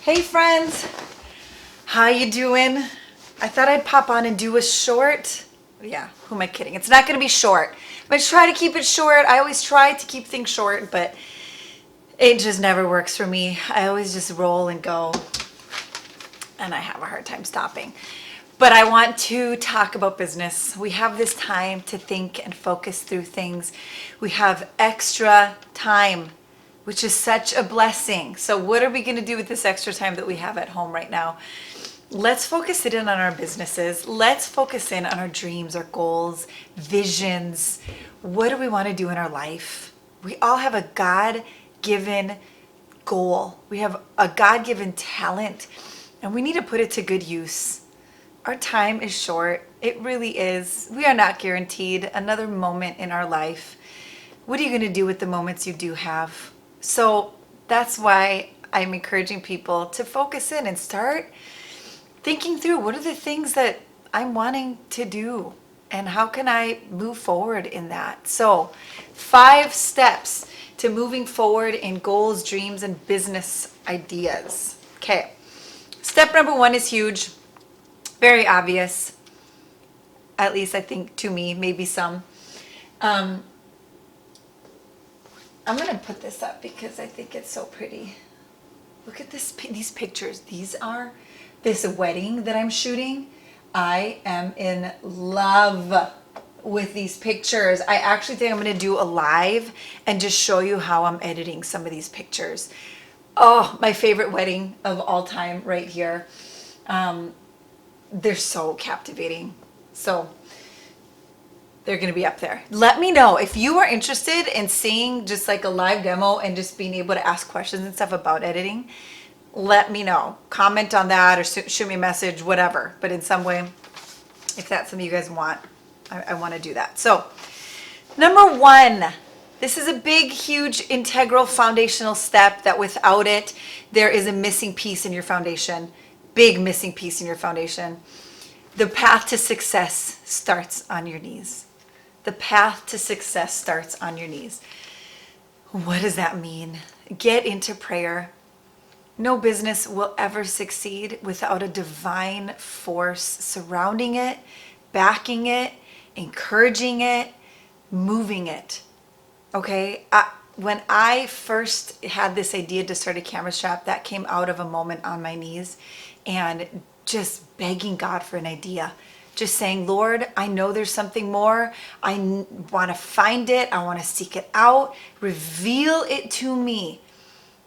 Hey friends, how you doing? I thought I'd pop on and do a short. Yeah, who am I kidding? It's not going to be short. I'm going to try to keep it short. I always try to keep things short, but it just never works for me. I always just roll and go, and I have a hard time stopping. But I want to talk about business. We have this time to think and focus through things. We have extra time, which is such a blessing. So what are we going to do with this extra time that we have at home right now? Let's focus it in on our businesses. Let's focus in on our dreams, our goals, visions. What do we want to do in our life? We all have a God-given goal. We have a God-given talent, and we need to put it to good use. Our time is short. It really is. We are not guaranteed another moment in our life. What are you going to do with the moments you do have? So that's why I'm encouraging people to focus in and start thinking through what are the things that I'm wanting to do and how can I move forward in that. So 5 steps to moving forward in goals, dreams, and business ideas. Okay. Step number 1 is huge. Very obvious, at least I think to me, maybe some. I'm going to put this up because I think it's so pretty. Look at these pictures. These are this wedding that I'm shooting. I am in love with these pictures. I actually think I'm going to do a live and just show you how I'm editing some of these pictures. Oh, my favorite wedding of all time right here. They're so captivating. So they're going to be up there. Let me know if you are interested in seeing just like a live demo and just being able to ask questions and stuff about editing. Let me know. Comment on that or shoot me a message, whatever. But in some way, if that's something you guys want, I want to do that. So number 1, this is a big, huge, integral, foundational step that without it, there is a missing piece in your foundation. Big missing piece in your foundation. The path to success starts on your knees. The path to success starts on your knees. What does that mean? Get into prayer. No business will ever succeed without a divine force surrounding it, backing it, encouraging it, moving it. Okay? When I first had this idea to start a camera strap, that came out of a moment on my knees and just begging God for an idea. Just saying, Lord, I know there's something more. I want to find it. I want to seek it out. Reveal it to me.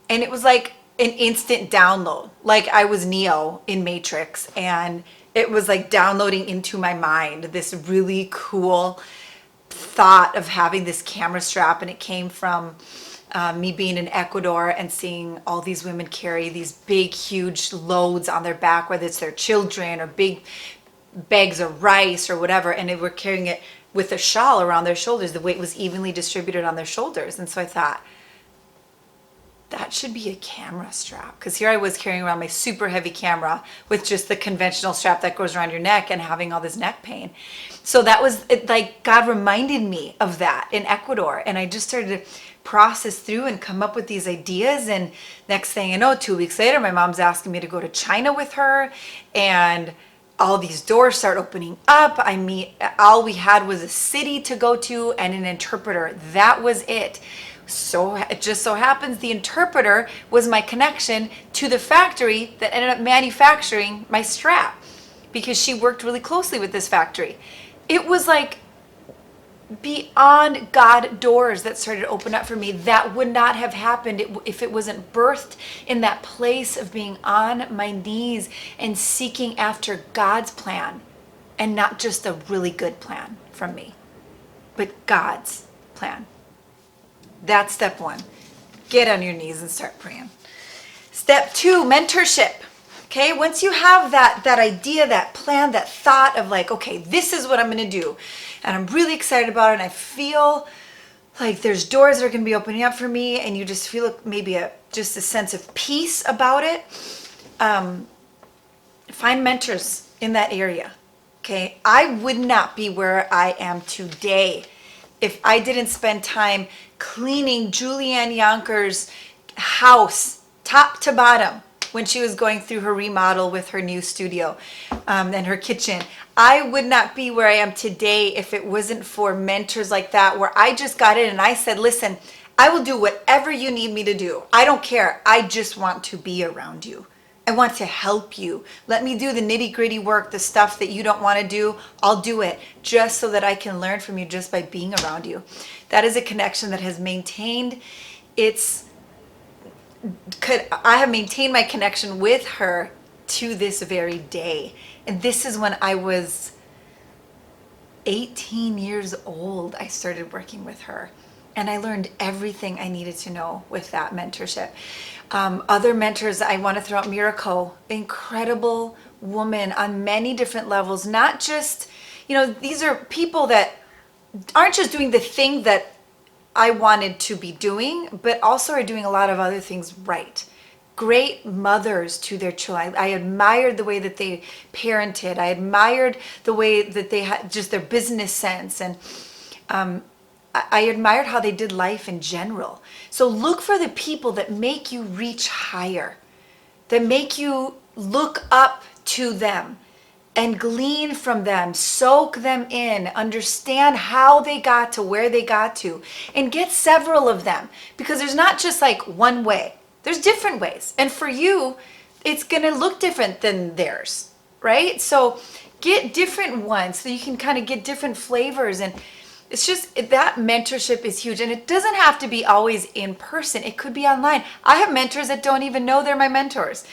And it was like an instant download. Like I was Neo in Matrix. And it was like downloading into my mind this really cool thought of having this camera strap. And it came from me being in Ecuador and seeing all these women carry these big, huge loads on their back, whether it's their children or big bags of rice or whatever, and they were carrying it with a shawl around their shoulders. The weight was evenly distributed on their shoulders. And so I thought, that should be a camera strap. Because here I was carrying around my super heavy camera with just the conventional strap that goes around your neck and having all this neck pain. So that was it, like God reminded me of that in Ecuador. And I just started to process through and come up with these ideas. And next thing you know, 2 weeks later, my mom's asking me to go to China with her. And all these doors start opening up. All we had was a city to go to and an interpreter. That was it. So it just so happens the interpreter was my connection to the factory that ended up manufacturing my strap because she worked really closely with this factory. It was like beyond God doors that started to open up for me. That would not have happened if it wasn't birthed in that place of being on my knees and seeking after God's plan and not just a really good plan from me, but God's plan. That's step 1. Get on your knees and start praying. Step 2, mentorship. Okay, once you have that idea, that plan, that thought of like, okay, this is what I'm going to do, and I'm really excited about it, and I feel like there's doors that are going to be opening up for me, and you just feel maybe just a sense of peace about it. Find mentors in that area. Okay, I would not be where I am today if I didn't spend time cleaning Julianne Yonkers' house top to bottom when she was going through her remodel with her new studio and her kitchen. I would not be where I am today if it wasn't for mentors like that, where I just got in and I said, listen, I will do whatever you need me to do. I don't care. I just want to be around you. I want to help you. Let me do the nitty gritty work, the stuff that you don't want to do. I'll do it just so that I can learn from you just by being around you. That is a connection that has maintained I have maintained my connection with her to this very day. And this is when I was 18 years old. I started working with her. And I learned everything I needed to know with that mentorship. Other mentors, I want to throw out Miracle, incredible woman on many different levels. Not just, these are people that aren't just doing the thing that I wanted to be doing, but also are doing a lot of other things right. Great mothers to their children. I admired the way that they parented. I admired the way that they had just their business sense. And I admired how they did life in general. So look for the people that make you reach higher, that make you look up to them and glean from them, soak them in, understand how they got to where they got to, and get several of them, because there's not just like one way. There's different ways. And for you, it's going to look different than theirs, right? So get different ones so you can kind of get different flavors. And it's just that mentorship is huge. And it doesn't have to be always in person. It could be online. I have mentors that don't even know they're my mentors.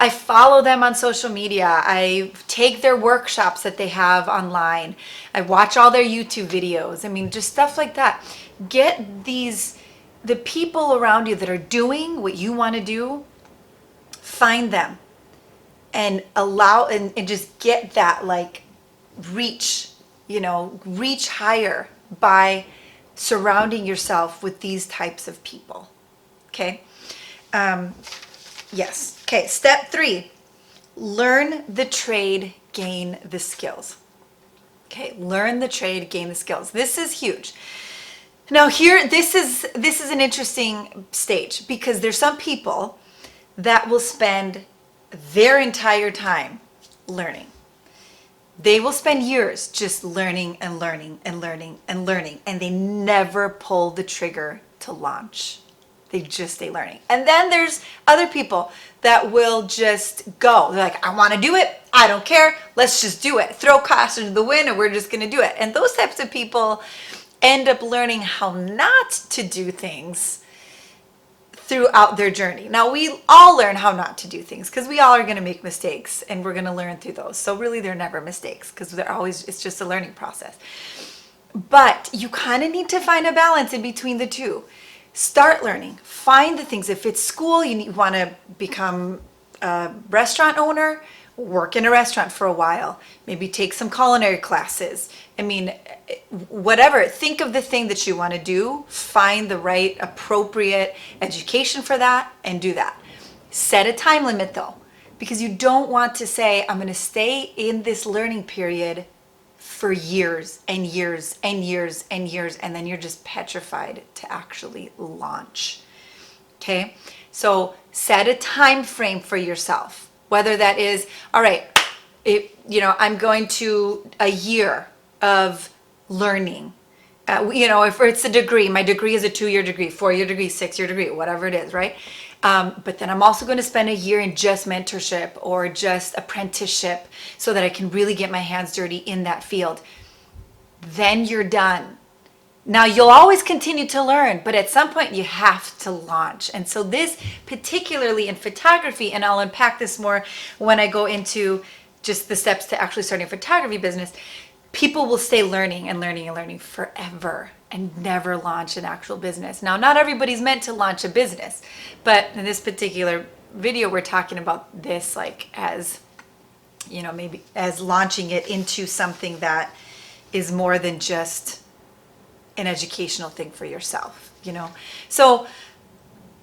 I follow them on social media. I take their workshops that they have online. I watch all their YouTube videos. I mean, just stuff like that. Get the people around you that are doing what you want to do, find them and allow and just get that reach higher by surrounding yourself with these types of people. Okay. Yes. Okay. Step 3, learn the trade, gain the skills. Okay. Learn the trade, gain the skills. This is huge. Now here, this is an interesting stage, because there's some people that will spend their entire time learning. They will spend years just learning and learning and learning and learning, and they never pull the trigger to launch. They just stay learning. And then there's other people that will just go. They're like, I want to do it. I don't care. Let's just do it. Throw caution to the wind and we're just going to do it. And those types of people end up learning how not to do things throughout their journey. Now, we all learn how not to do things because we all are going to make mistakes, and we're going to learn through those. So really, they're never mistakes, because it's just a learning process. But you kind of need to find a balance in between the two. Start learning. Find the things. If it's school, you want to become a restaurant owner, work in a restaurant for a while. Maybe take some culinary classes. I mean, whatever. Think of the thing that you want to do. Find the right, appropriate education for that and do that. Set a time limit though, because you don't want to say, I'm going to stay in this learning period for years and years and years and years, and then you're just petrified to actually launch. Okay? So set a time frame for yourself, whether that is, all right, I'm going to a year of learning. If it's a degree, my degree is a 2-year degree, 4-year degree, 6-year degree, whatever it is, right? But then I'm also going to spend a year in just mentorship or just apprenticeship so that I can really get my hands dirty in that field. Then you're done. Now, you'll always continue to learn, but at some point you have to launch. And so this, particularly in photography, and I'll unpack this more when I go into just the steps to actually starting a photography business, people will stay learning and learning and learning forever and never launch an actual business. Now, not everybody's meant to launch a business, but in this particular video, we're talking about this as, maybe as launching it into something that is more than just an educational thing for yourself, So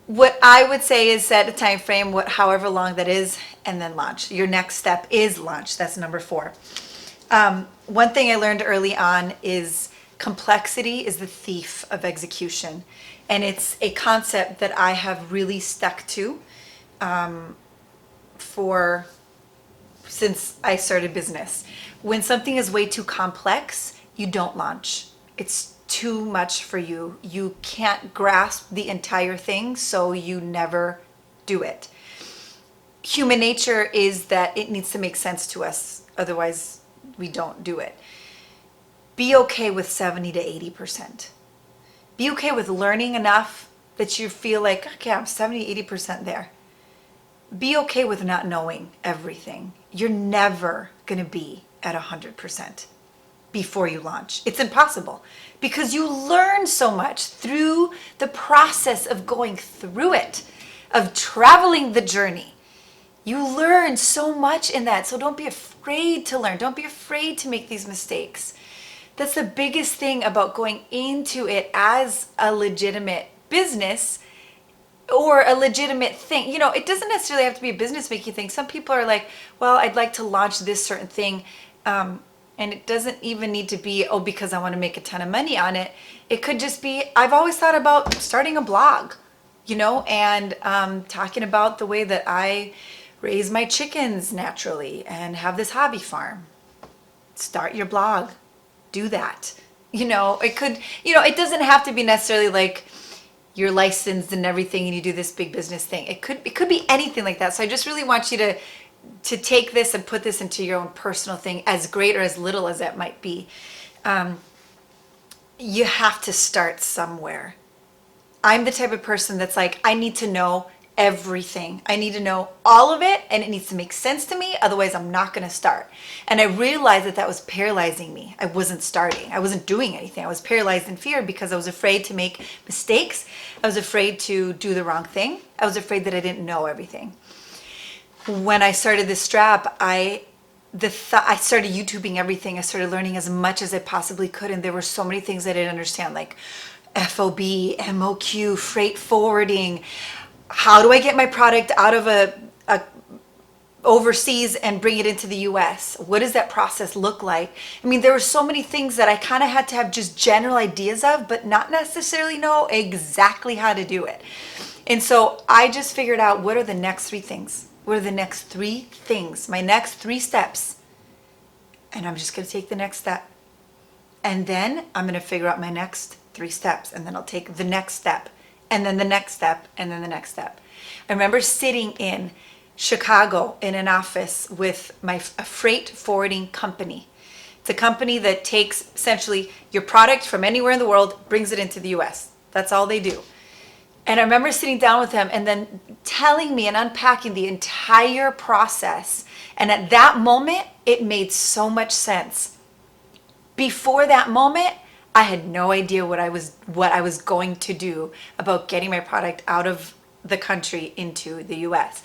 what I would say is set a time frame, however long that is, and then launch. Your next step is launch. That's number 4. One thing I learned early on is complexity is the thief of execution. And it's a concept that I have really stuck to. since I started business. When something is way too complex, you don't launch. It's too much for you. You can't grasp the entire thing, so you never do it. Human nature is that it needs to make sense to us. Otherwise, we don't do it. Be okay with 70 to 80%. Be okay with learning enough that you feel like, okay, I'm 70, 80% there. Be okay with not knowing everything. You're never going to be at 100% before you launch. It's impossible because you learn so much through the process of going through it, of traveling the journey. You learn so much in that. So don't be afraid to learn. Don't be afraid to make these mistakes. That's the biggest thing about going into it as a legitimate business or a legitimate thing. You know, it doesn't necessarily have to be a business making thing. Some people are like, well, I'd like to launch this certain thing. And it doesn't even need to be, oh, because I want to make a ton of money on it. It could just be, I've always thought about starting a blog, you know, and talking about the way that I raise my chickens naturally and have this hobby farm. Start your blog. Do that. You know, it could, you know, it doesn't have to be necessarily like you're licensed and everything and you do this big business thing. It could be anything like that. So I just really want you to take this and put this into your own personal thing, as great or as little as that might be. You have to start somewhere. I'm the type of person that's like, I need to know everything. I need to know all of it, and it needs to make sense to me. Otherwise, I'm not going to start. And I realized that was paralyzing me. I wasn't starting. I wasn't doing anything. I was paralyzed in fear because I was afraid to make mistakes. I was afraid to do the wrong thing. I was afraid that I didn't know everything. When I started this strap, I started YouTubing everything. I started learning as much as I possibly could, and there were so many things I didn't understand, like FOB, MOQ, freight forwarding. How do I get my product out of a overseas and bring it into the US? What does that process look like? I mean, there were so many things that I kind of had to have just general ideas of, but not necessarily know exactly how to do it. And so I just figured out, what are the next 3 things? What are the next 3 things? My next 3 steps. And I'm just going to take the next step. And then I'm going to figure out my next 3 steps. And then I'll take the next step. And then the next step, and then the next step. I remember sitting in Chicago in an office with a freight forwarding company. It's a company that takes essentially your product from anywhere in the world, brings it into the US. That's all they do. And I remember sitting down with him and then telling me and unpacking the entire process. And at that moment, it made so much sense. Before that moment, I had no idea what I was going to do about getting my product out of the country into the US.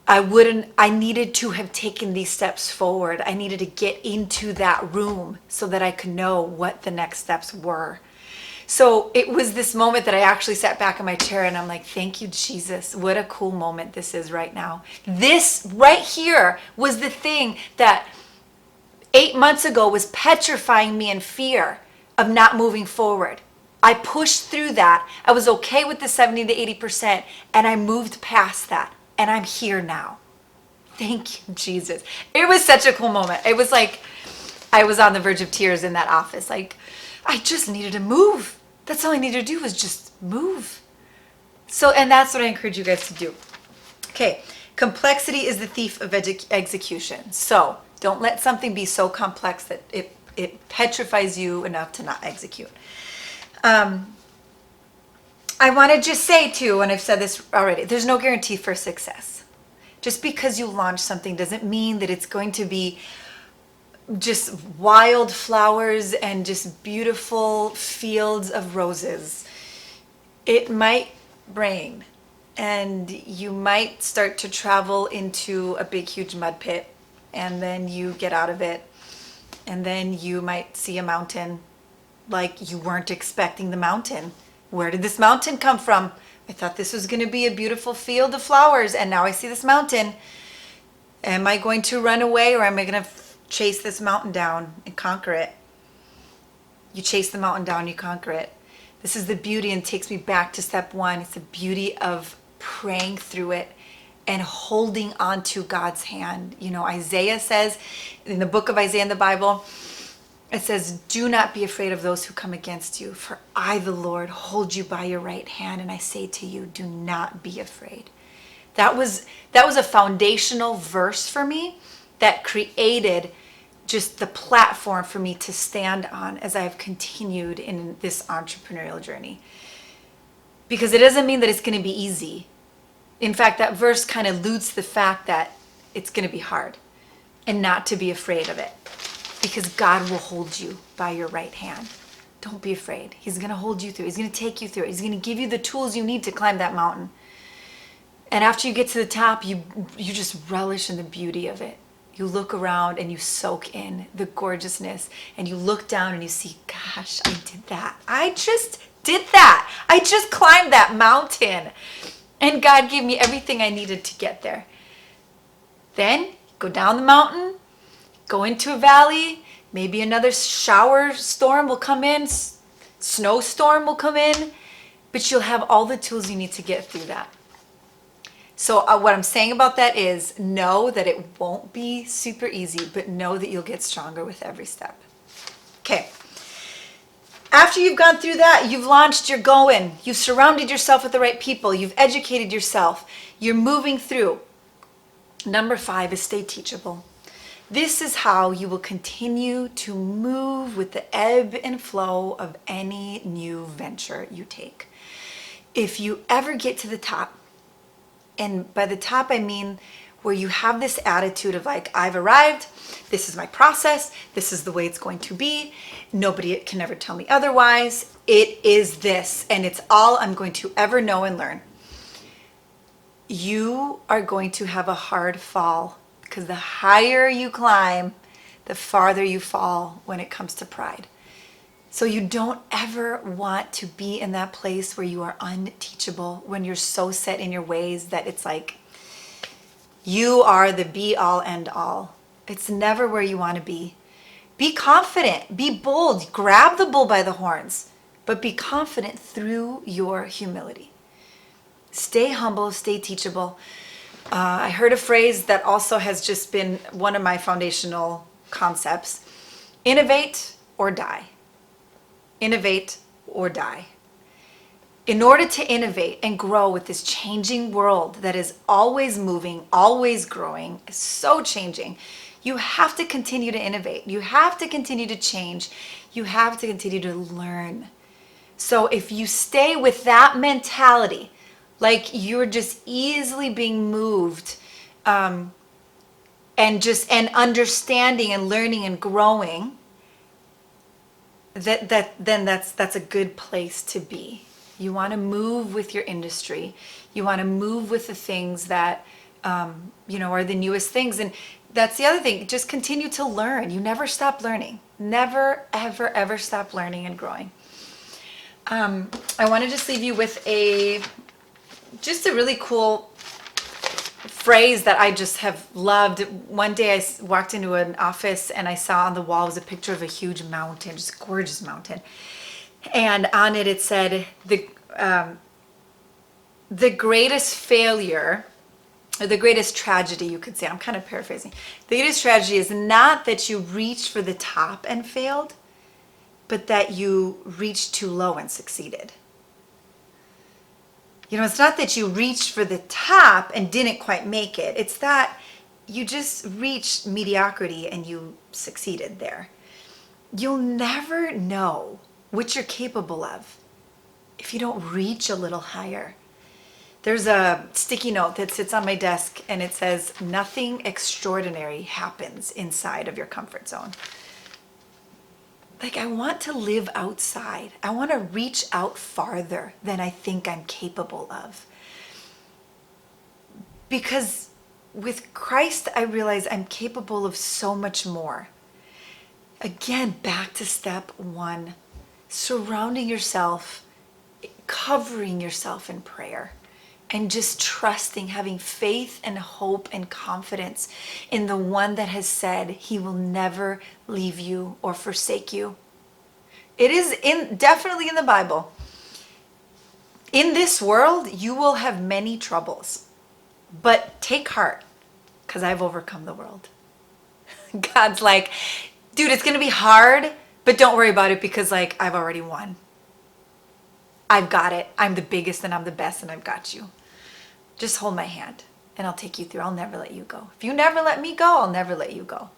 I needed to have taken these steps forward. I needed to get into that room so that I could know what the next steps were. So it was this moment that I actually sat back in my chair and I'm like, thank you, Jesus. What a cool moment this is right now. This right here was the thing that 8 months ago was petrifying me in fear of not moving forward. I pushed through that. I was okay with the 70 to 80%, and I moved past that, and I'm here now. Thank you, Jesus. It was such a cool moment. It was like I was on the verge of tears in that office. Like, I just needed to move. That's all I needed to do was just move. So, and that's what I encourage you guys to do. Okay, complexity is the thief of execution. So, don't let something be so complex that it petrifies you enough to not execute. I want to just say too, and I've said this already, there's no guarantee for success. Just because you launch something doesn't mean that it's going to be just wild flowers and just beautiful fields of roses. It might rain and you might start to travel into a big, huge mud pit. And then you get out of it, and then you might see a mountain like you weren't expecting the mountain. Where did this mountain come from? I thought this was going to be a beautiful field of flowers, and now I see this mountain. Am I going to run away, or am I going to chase this mountain down and conquer it? You chase the mountain down, you conquer it. This is the beauty, and takes me back to step 1. It's the beauty of praying through it and holding on to God's hand. You know, Isaiah says in the book of Isaiah in the Bible, it says, do not be afraid of those who come against you, for I, the Lord, hold you by your right hand, and I say to you, do not be afraid. That was a foundational verse for me that created just the platform for me to stand on as I've continued in this entrepreneurial journey. Because it doesn't mean that it's going to be easy. In fact, that verse kind of alludes to the fact that it's going to be hard, and not to be afraid of it, because God will hold you by your right hand. Don't be afraid. He's going to hold you through. He's going to take you through it. He's going to give you the tools you need to climb that mountain. And after you get to the top, you just relish in the beauty of it. You look around and you soak in the gorgeousness, and you look down and you see, gosh, I did that. I just did that. I just climbed that mountain. And God gave me everything I needed to get there. Then go down the mountain, go into a valley, maybe another shower storm will come in, snowstorm will come in, but you'll have all the tools you need to get through that. So what I'm saying about that is, know that it won't be super easy, but know that you'll get stronger with every step. Okay. After you've gone through that, you've launched, you're going, you've surrounded yourself with the right people, you've educated yourself, you're moving through. Number 5 is stay teachable. This is how you will continue to move with the ebb and flow of any new venture you take. If you ever get to the top, and by the top I mean where you have this attitude of like, I've arrived, this is my process, this is the way it's going to be, nobody can ever tell me otherwise, it is this, and it's all I'm going to ever know and learn. You are going to have a hard fall, because the higher you climb, the farther you fall when it comes to pride. So you don't ever want to be in that place where you are unteachable, when you're so set in your ways that it's like you are the be all end all. It's never where you want to be. Be confident, be bold, grab the bull by the horns, but be confident through your humility. Stay humble, stay teachable. I heard a phrase that also has just been one of my foundational concepts: innovate or die. Innovate or die. In order to innovate and grow with this changing world that is always moving, always growing, so changing, you have to continue to innovate. You have to continue to change. You have to continue to learn. So if you stay with that mentality, like you're just easily being moved, and understanding and learning and growing, then that's a good place to be. You want to move with your industry. You want to move with the things that are the newest things. And that's the other thing. Just continue to learn. You never stop learning. Never, ever, ever stop learning and growing. I want to just leave you with just a really cool phrase that I just have loved. One day I walked into an office and I saw on the wall was a picture of a huge mountain, just a gorgeous mountain. And on it said, the greatest failure, or the greatest tragedy, you could say, I'm kind of paraphrasing. The greatest tragedy is not that you reached for the top and failed, but that you reached too low and succeeded. It's not that you reached for the top and didn't quite make it. It's that you just reached mediocrity and you succeeded there. You'll never know what you're capable of if you don't reach a little higher. There's a sticky note that sits on my desk and it says, nothing extraordinary happens inside of your comfort zone. Like, I want to live outside. I want to reach out farther than I think I'm capable of. Because with Christ, I realize I'm capable of so much more. Again, back to step 1, surrounding yourself, covering yourself in prayer, and just trusting, having faith and hope and confidence in the one that has said he will never leave you or forsake you. It is definitely in the Bible. In this world, you will have many troubles, But take heart, because I've overcome the world. God's like, dude, it's going to be hard, but don't worry about it because like I've already won. I've got it. I'm the biggest and I'm the best and I've got you. Just hold my hand and I'll take you through. I'll never let you go. If you never let me go, I'll never let you go.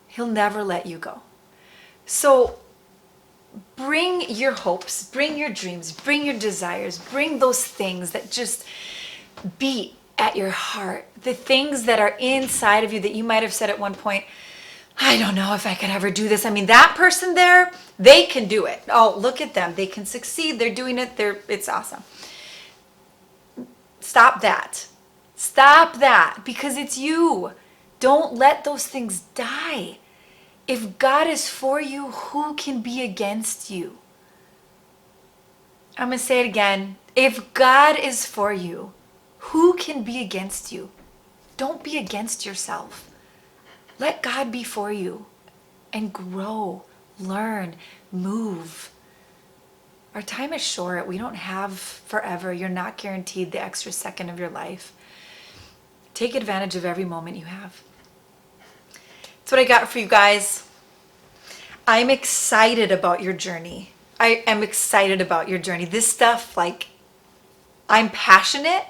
He'll never let you go. So bring your hopes, bring your dreams, bring your desires, bring those things that just beat at your heart, the things that are inside of you that you might have said at one point, I don't know if I could ever do this. I mean, that person there, they can do it. Oh, look at them. They can succeed. They're doing it. It's awesome. Stop that. Stop that because it's you. Don't let those things die. If God is for you, who can be against you? I'm going to say it again. If God is for you, who can be against you? Don't be against yourself. Let God be for you and grow, learn, move. Our time is short. We don't have forever. You're not guaranteed the extra second of your life. Take advantage of every moment you have. That's what I got for you guys. I'm excited about your journey. I am excited about your journey. This stuff, like, I'm passionate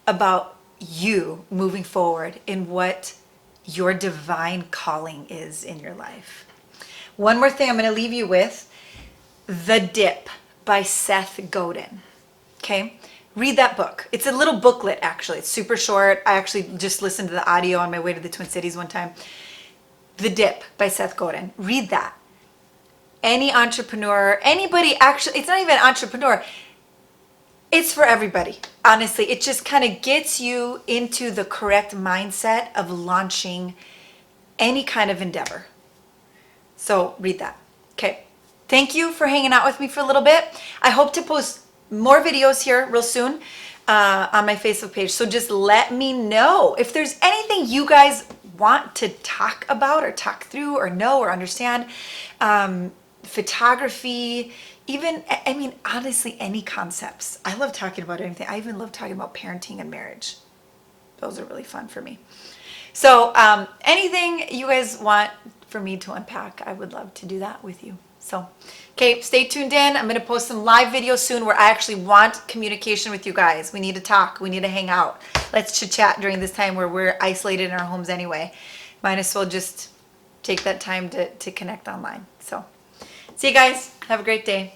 about you moving forward in what your divine calling is in your life. One more thing I'm going to leave you with, The Dip by Seth Godin. Okay? Read that book. It's a little booklet, actually. It's super short. I actually just listened to the audio on my way to the Twin Cities one time. The Dip by Seth Godin. Read that. Any entrepreneur, anybody, actually, it's not even an entrepreneur. It's for everybody. Honestly, it just kind of gets you into the correct mindset of launching any kind of endeavor. So read that. Okay. Thank you for hanging out with me for a little bit. I hope to post more videos here real soon on my Facebook page. So just let me know if there's anything you guys want to talk about or talk through or know or understand. Photography, even, I mean, honestly, any concepts. I love talking about anything. I even love talking about parenting and marriage. Those are really fun for me. So anything you guys want for me to unpack, I would love to do that with you. So, okay, stay tuned in. I'm going to post some live videos soon where I actually want communication with you guys. We need to talk. We need to hang out. Let's chit-chat during this time where we're isolated in our homes anyway. Might as well just take that time to connect online. So, see you guys. Have a great day.